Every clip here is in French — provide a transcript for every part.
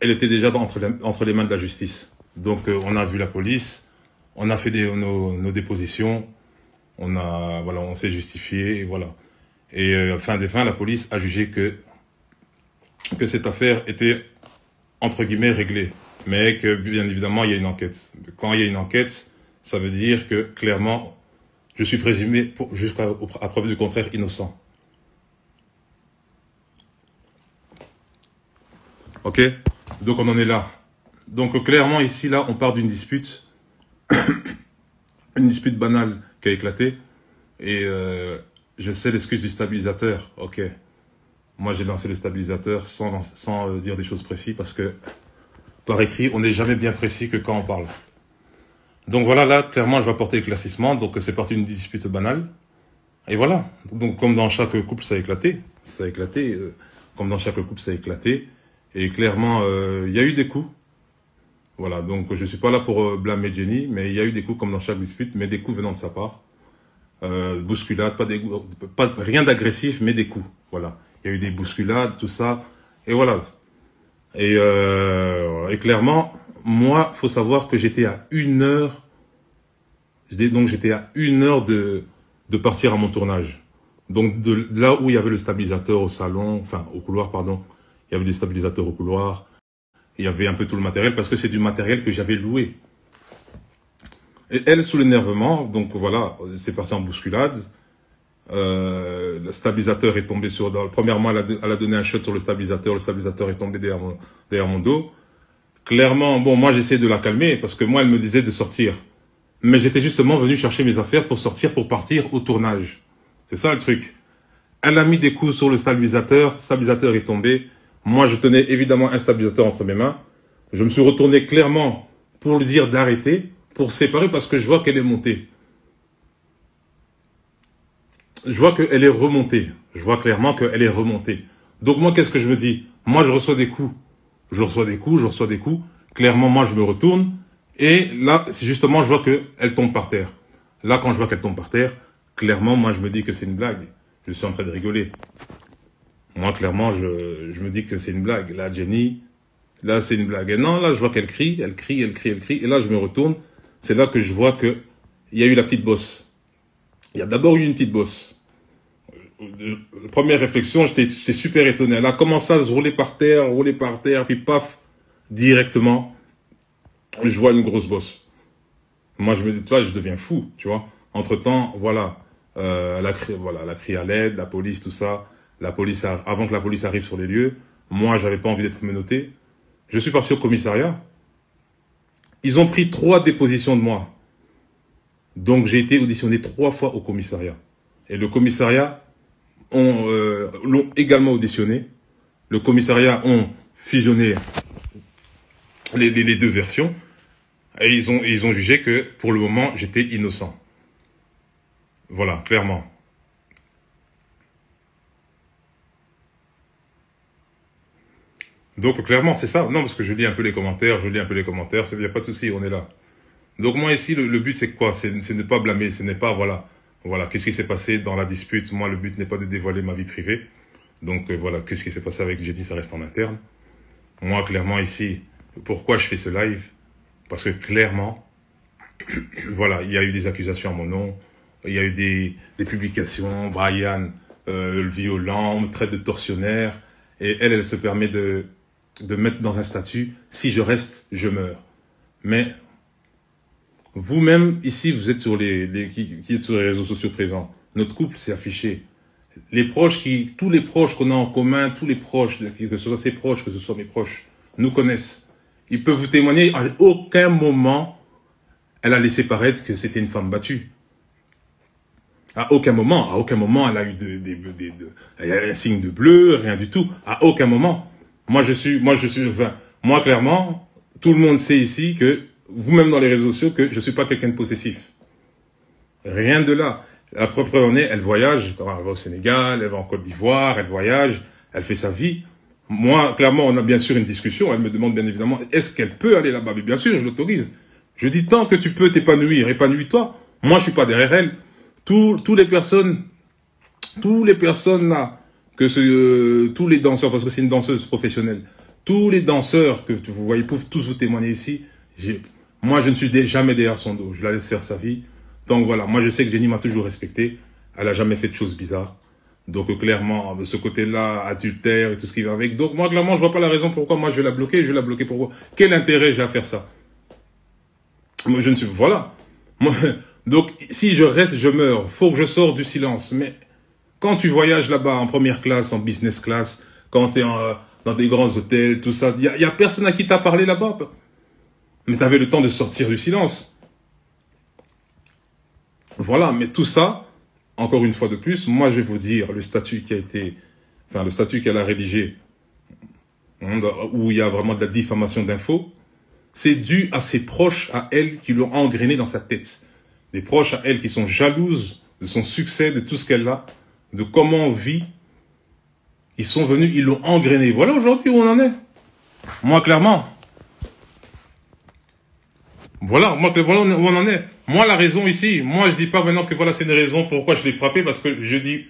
elle était déjà entre les mains de la justice. Donc, on a vu la police, on a fait nos dépositions, voilà, on s'est justifié, et voilà. Et fin des fins, la police a jugé que cette affaire était, entre guillemets, réglée. Mais que, bien évidemment, il y a une enquête. Quand il y a une enquête, ça veut dire que, clairement, je suis présumé, jusqu'à preuve du contraire, innocent. Ok? Donc, on en est là. Donc, clairement, ici, là, on part d'une dispute. Une dispute banale qui a éclaté. Et je sais l'excuse du stabilisateur. Ok. Moi, j'ai lancé le stabilisateur sans dire des choses précises parce que, par écrit, on n'est jamais bien précis que quand on parle. Donc voilà, là, clairement, je vais apporter l'éclaircissement. Donc, c'est parti d'une dispute banale. Et voilà. Donc, comme dans chaque couple, ça a éclaté. Ça a éclaté. Comme dans chaque couple, ça a éclaté. Et clairement, il y a eu des coups. Voilà. Donc, je suis pas là pour blâmer Jenny, mais il y a eu des coups comme dans chaque dispute, mais des coups venant de sa part. Bousculade, rien d'agressif, mais des coups. Voilà. Il y a eu des bousculades, tout ça. Et voilà. Et clairement, moi, faut savoir que j'étais à 1 heure. Donc, j'étais à 1 heure de partir à mon tournage. Donc, de là où il y avait le stabilisateur au salon, enfin, au couloir, pardon. Il y avait des stabilisateurs au couloir. Il y avait un peu tout le matériel parce que c'est du matériel que j'avais loué. Et elle, sous l'énervement, donc voilà, c'est parti en bousculade. Le stabilisateur est tombé premièrement, elle a donné un shot sur le stabilisateur est tombé derrière mon dos. Clairement, bon, moi j'essaie de la calmer parce que moi elle me disait de sortir. Mais j'étais justement venu chercher mes affaires pour sortir, pour partir au tournage. C'est ça le truc. Elle a mis des coups sur le stabilisateur est tombé. Moi je tenais évidemment un stabilisateur entre mes mains. Je me suis retourné clairement pour lui dire d'arrêter, pour séparer parce que je vois qu'elle est montée. Je vois qu'elle est remontée. Je vois clairement qu'elle est remontée. Donc moi, qu'est-ce que je me dis? Moi, je reçois des coups. Je reçois des coups. Clairement, moi, je me retourne. Et là, justement, je vois qu'elle tombe par terre. Là, quand je vois qu'elle tombe par terre, clairement, moi, je me dis que c'est une blague. Je suis en train de rigoler. Moi, clairement, je me dis que c'est une blague. Là, Jenny, là, c'est une blague. Et non, là, je vois qu'elle crie. Et là, je me retourne. C'est là que je vois qu'il y a eu la petite bosse. Il y a d'abord eu une petite bosse. Première réflexion, j'étais super étonné. Elle a commencé à se rouler par terre, puis paf, directement, je vois une grosse bosse. Moi, je me dis, tu vois, je deviens fou, tu vois. Entre-temps, voilà, elle a crié à l'aide, la police, tout ça. Avant que la police arrive sur les lieux, moi, j'avais pas envie d'être menotté. Je suis parti au commissariat. Ils ont pris 3 dépositions de moi. Donc, j'ai été auditionné 3 fois au commissariat. Et le commissariat l'ont également auditionné. Le commissariat ont fusionné les 2 versions. Et ils ont jugé que, pour le moment, j'étais innocent. Voilà, clairement. Donc, clairement, c'est ça. Non, parce que je lis un peu les commentaires, il n'y a pas de souci, on est là. Donc, moi, ici, le but, c'est quoi? C'est ne pas blâmer, ce n'est pas, voilà, qu'est-ce qui s'est passé dans la dispute? Moi, le but n'est pas de dévoiler ma vie privée. Donc, voilà, qu'est-ce qui s'est passé avec Jenny, ça reste en interne. Moi, clairement, ici, pourquoi je fais ce live? Parce que, clairement, voilà, il y a eu des accusations à mon nom, il y a eu des publications, Brian, le violent, on me traite de tortionnaire, et elle se permet de mettre dans un statut, si je reste, je meurs. Mais, vous-même, ici, vous êtes sur qui êtes sur les réseaux sociaux présents. Notre couple s'est affiché. Tous les proches qu'on a en commun, tous les proches, que ce soit ses proches, que ce soit mes proches, nous connaissent. Ils peuvent vous témoigner, à aucun moment, elle a laissé paraître que c'était une femme battue. À aucun moment, elle a eu un signe de bleu, rien du tout. À aucun moment. Moi, clairement, tout le monde sait ici que, vous-même dans les réseaux sociaux, que je suis pas quelqu'un de possessif. Rien de là. La preuve en est, elle voyage, elle va au Sénégal, elle va en Côte d'Ivoire, elle voyage, elle fait sa vie. Moi, clairement, on a bien sûr une discussion. Elle me demande bien évidemment, est-ce qu'elle peut aller là-bas? Mais bien sûr, je l'autorise. Je dis, tant que tu peux t'épanouir, épanouis-toi. Moi, je suis pas derrière elle. Tous les personnes là, tous les danseurs, parce que c'est une danseuse professionnelle, Tous les danseurs que vous voyez peuvent tous vous témoigner ici. Moi, je ne suis jamais derrière son dos. Je la laisse faire sa vie. Donc voilà, moi je sais que Jenny m'a toujours respecté. Elle a jamais fait de choses bizarres. Donc clairement, de ce côté-là, adultère et tout ce qui va avec. Donc moi, clairement, je vois pas la raison pourquoi moi je vais la bloquer. Je vais la bloquer pourquoi? Quel intérêt j'ai à faire ça? Moi, je ne suis... Voilà. Moi, donc, si je reste, je meurs. Faut que je sorte du silence. Mais quand tu voyages là-bas en première classe, en business class, quand tu es dans des grands hôtels, tout ça, y a personne à qui t'as parlé là-bas. Mais tu avais le temps de sortir du silence. Voilà, mais tout ça, encore une fois de plus, moi je vais vous dire, le statut qui a été, enfin le statut qu'elle a rédigé, où il y a vraiment de la diffamation d'infos, c'est dû à ses proches à elle qui l'ont engrainé dans sa tête. Des proches à elle qui sont jalouses de son succès, de tout ce qu'elle a, de comment on vit. Ils sont venus, ils l'ont engrainé. Voilà aujourd'hui où on en est. Moi, clairement. Voilà où on en est. Moi, la raison ici, moi, je dis pas maintenant que voilà, c'est une raison pourquoi je l'ai frappé, parce que je dis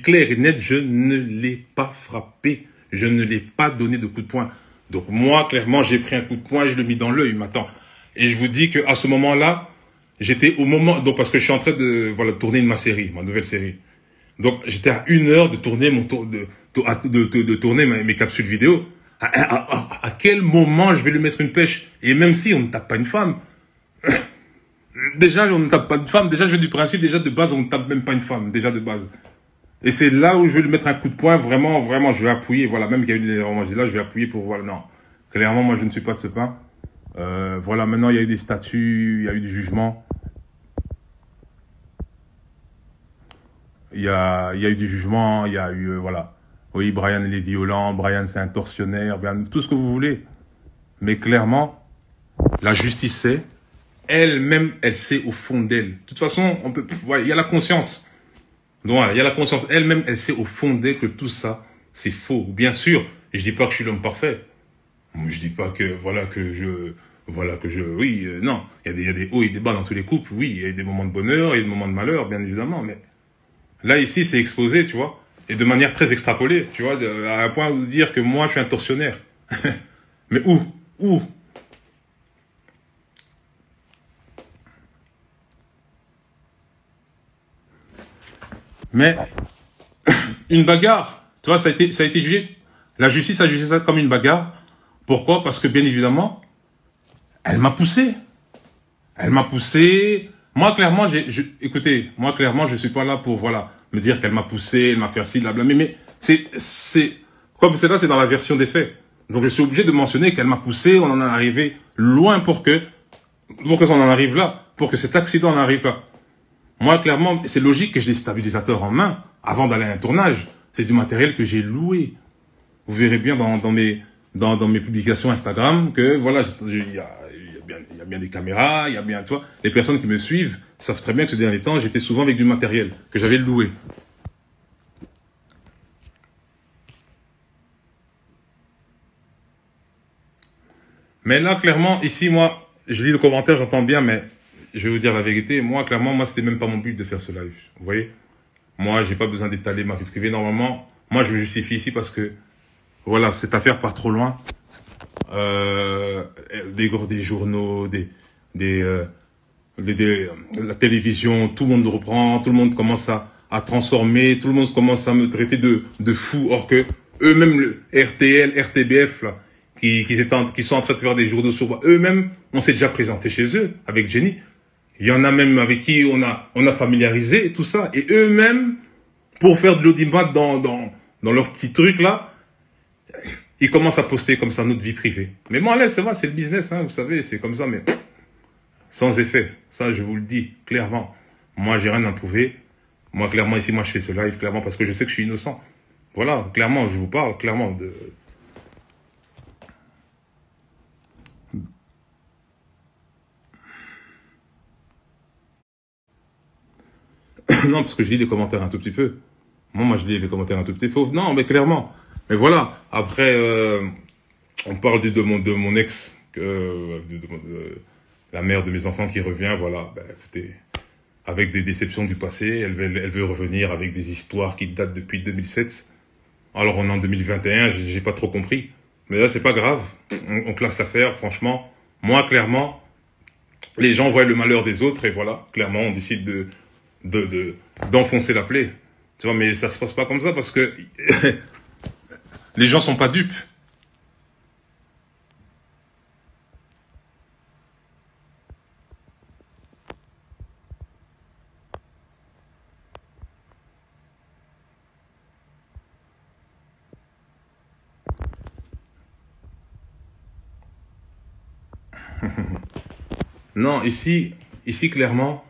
clair et net, je ne l'ai pas frappé. Je ne l'ai pas donné de coup de poing. Donc moi, clairement, j'ai pris un coup de poing, je l'ai mis dans l'œil, m'attends. Et je vous dis qu'à ce moment-là, j'étais au moment, donc parce que je suis en train de tourner ma série, ma nouvelle série. Donc j'étais à 1 heure de tourner de tourner mes capsules vidéo. À quel moment je vais lui mettre une pêche? Et même si on ne tape pas une femme, déjà on ne tape pas une femme, déjà je du principe, déjà de base on ne tape même pas une femme, déjà de base. Et c'est là où je vais lui mettre un coup de poing, vraiment, vraiment, je vais appuyer, voilà, même qu'il y a eu des erreurs, moi je dis là, je vais appuyer pour, voilà, non. Clairement, moi je ne suis pas de ce pain. Voilà, maintenant il y a eu des statuts, il y a eu du jugement. Il y a eu du jugement, il y a eu, voilà. Oui, Brian il est violent, Brian c'est un tortionnaire, Brian, tout ce que vous voulez. Mais clairement, la justice sait, elle-même, elle sait au fond d'elle. De toute façon, on peut, voilà, il y a la conscience. Donc voilà, il y a la conscience. Elle-même, elle sait au fond d'elle que tout ça, c'est faux. Bien sûr, je dis pas que je suis l'homme parfait. Je dis pas que, oui, non. Il y a des hauts et des bas dans tous les couples. Oui, il y a des moments de bonheur, il y a des moments de malheur, bien évidemment. Mais là, ici, c'est exposé, tu vois. Et de manière très extrapolée, tu vois, à un point où dire que moi, je suis un tortionnaire. Mais où? Où? Mais une bagarre, tu vois, ça a été jugé. La justice a jugé ça comme une bagarre. Pourquoi? Parce que bien évidemment, elle m'a poussé. Elle m'a poussé. Moi, clairement, écoutez, moi, clairement, je suis pas là pour, voilà, me dire qu'elle m'a poussé, elle m'a fait ci, blabla. Mais comme c'est là, c'est dans la version des faits. Donc, je suis obligé de mentionner qu'elle m'a poussé, on en est arrivé loin pour que ça en arrive là, pour que cet accident en arrive là. Moi, clairement, c'est logique que j'ai des stabilisateurs en main avant d'aller à un tournage. C'est du matériel que j'ai loué. Vous verrez bien dans mes publications Instagram que, voilà, il y a bien des caméras, il y a bien, toi, les personnes qui me suivent savent très bien que ces derniers temps, j'étais souvent avec du matériel que j'avais loué. Mais là, clairement, ici, moi, je lis le commentaire, j'entends bien, mais je vais vous dire la vérité. Moi, clairement, moi, c'était même pas mon but de faire ce live. Vous voyez? Moi, j'ai pas besoin d'étaler ma vie privée. Normalement, moi, je me justifie ici parce que, voilà, cette affaire part trop loin. Des journaux, la télévision, tout le monde reprend, tout le monde commence à transformer, tout le monde commence à me traiter de fou, or que eux-mêmes, le RTL, RTBF, là, qui sont en train de faire des journaux sur moi, eux-mêmes, on s'est déjà présenté chez eux, avec Jenny. Il y en a même avec qui on a familiarisé tout ça, et eux-mêmes, pour faire de l'audimat dans leur petit truc là, ils commencent à poster comme ça notre vie privée. Mais moi, là, c'est vrai, c'est le business, hein, vous savez, c'est comme ça, mais sans effet. Ça, je vous le dis, clairement. Moi, j'ai rien à prouver. Moi, clairement, ici, moi, je fais ce live, clairement, parce que je sais que je suis innocent. Voilà, clairement, je vous parle, clairement, de... Non, parce que je lis les commentaires un tout petit peu. Moi, je lis les commentaires un tout petit peu. Non, mais clairement. Mais voilà, après, on parle de mon ex, la mère de mes enfants qui revient, voilà. Ben, écoutez, avec des déceptions du passé, elle veut revenir avec des histoires qui datent depuis 2007. Alors, on est en 2021, j'ai pas trop compris. Mais là, c'est pas grave. On classe l'affaire, franchement. Moi, clairement, les gens voient le malheur des autres et voilà, clairement, on décide d'enfoncer la plaie. Tu vois, mais ça se passe pas comme ça parce que les gens sont pas dupes. Non, ici, clairement,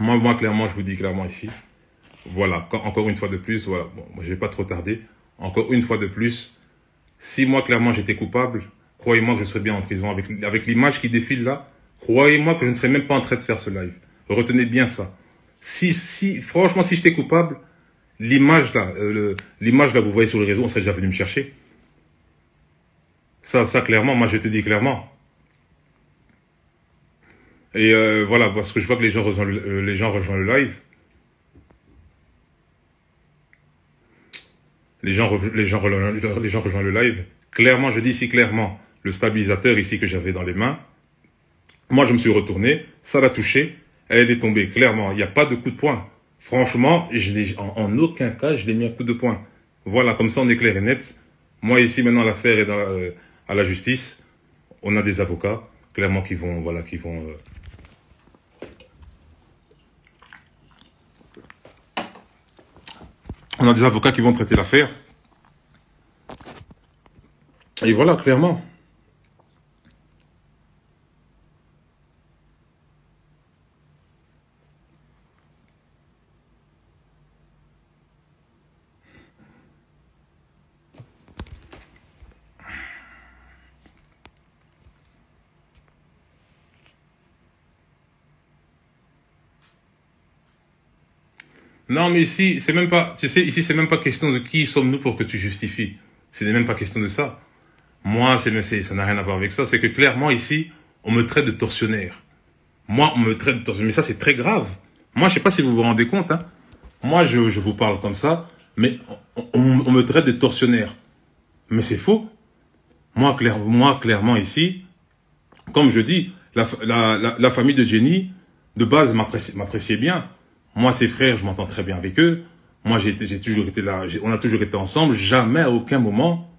moi, clairement, je vous dis clairement ici, voilà, encore une fois de plus, voilà, bon, moi, je vais pas trop tarder, encore une fois de plus, si moi, clairement, j'étais coupable, croyez-moi que je serais bien en prison, avec l'image qui défile là, croyez-moi que je ne serais même pas en train de faire ce live. Retenez bien ça. Franchement, si j'étais coupable, l'image là, vous voyez sur les réseaux, on serait déjà venu me chercher. Ça, clairement, moi, je te dis clairement. Et voilà, parce que je vois que les gens rejoignent le live. Les gens rejoignent le live. Clairement, je dis ici clairement, le stabilisateur ici que j'avais dans les mains, moi je me suis retourné, ça l'a touché, elle est tombée. Clairement, il n'y a pas de coup de poing. Franchement, en aucun cas, je l'ai mis un coup de poing. Voilà, comme ça on est clair et net. Moi ici maintenant l'affaire est à la justice. On a des avocats, clairement on a des avocats qui vont traiter l'affaire. Et voilà, clairement. Non, mais ici, c'est même pas, tu sais, ici, c'est même pas question de qui sommes-nous pour que tu justifies. C'est même pas question de ça. Moi, ça n'a rien à voir avec ça. C'est que clairement, ici, on me traite de tortionnaire. Moi, on me traite de tortionnaire. Mais ça, c'est très grave. Moi, je sais pas si vous vous rendez compte, hein. Moi, je vous parle comme ça, mais on me traite de tortionnaire. Mais c'est faux. Moi, clairement, ici, comme je dis, la famille de Jenny, de base, m'appréciait bien. Moi, ses frères, je m'entends très bien avec eux. Moi, j'ai toujours été là, on a toujours été ensemble. Jamais, à aucun moment,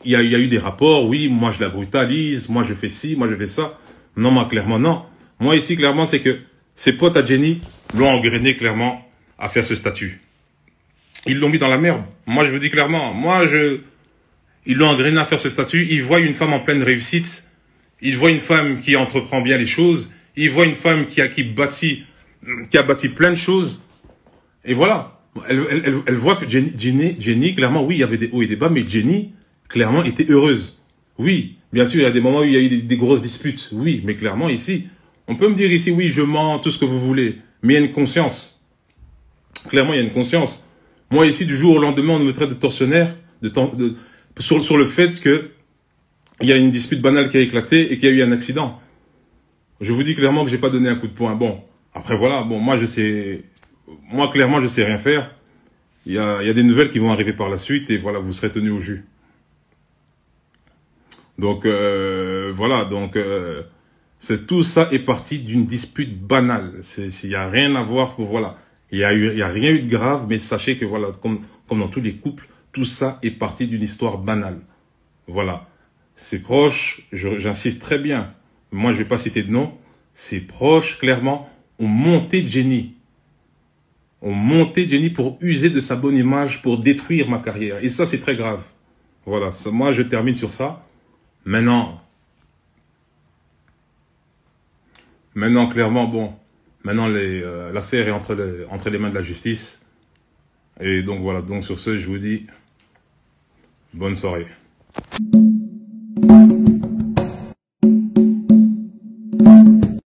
il y a eu des rapports. Oui, moi, je la brutalise. Moi, je fais ci, moi, je fais ça. Non, moi, clairement, non. Moi, ici, clairement, c'est que ses potes à Jenny l'ont engrainé, clairement, à faire ce statut. Ils l'ont mis dans la merde. Moi, je vous dis clairement. Ils l'ont engrainé à faire ce statut. Ils voient une femme en pleine réussite. Ils voient une femme qui entreprend bien les choses. Ils voient une femme qui a bâti plein de choses. Et voilà. Elle voit que Jenny, clairement, oui, il y avait des hauts et des bas, mais Jenny, clairement, était heureuse. Oui, bien sûr, il y a des moments où il y a eu des grosses disputes. Oui, mais clairement, ici, on peut me dire ici, oui, je mens, tout ce que vous voulez. Mais il y a une conscience. Clairement, il y a une conscience. Moi, ici, du jour au lendemain, on me traite de tortionnaire sur le fait que il y a une dispute banale qui a éclaté et qu'il y a eu un accident. Je vous dis clairement que j'ai pas donné un coup de poing. Bon, après voilà, bon, moi clairement, je sais rien faire. Il y a des nouvelles qui vont arriver par la suite et voilà, vous serez tenus au jus. Donc voilà, donc tout ça est parti d'une dispute banale. Il y a rien à voir pour voilà. Il y a rien eu de grave, mais sachez que voilà, comme dans tous les couples, tout ça est parti d'une histoire banale. Voilà. Ses proches, j'insiste très bien. Moi, je vais pas citer de nom. Ses proches, clairement, ont monté Jenny. Ont monté Jenny pour user de sa bonne image, pour détruire ma carrière. Et ça, c'est très grave. Voilà. Moi, je termine sur ça. Maintenant, clairement, bon, maintenant l'affaire est entre les mains de la justice. Et donc voilà, donc sur ce, je vous dis bonne soirée.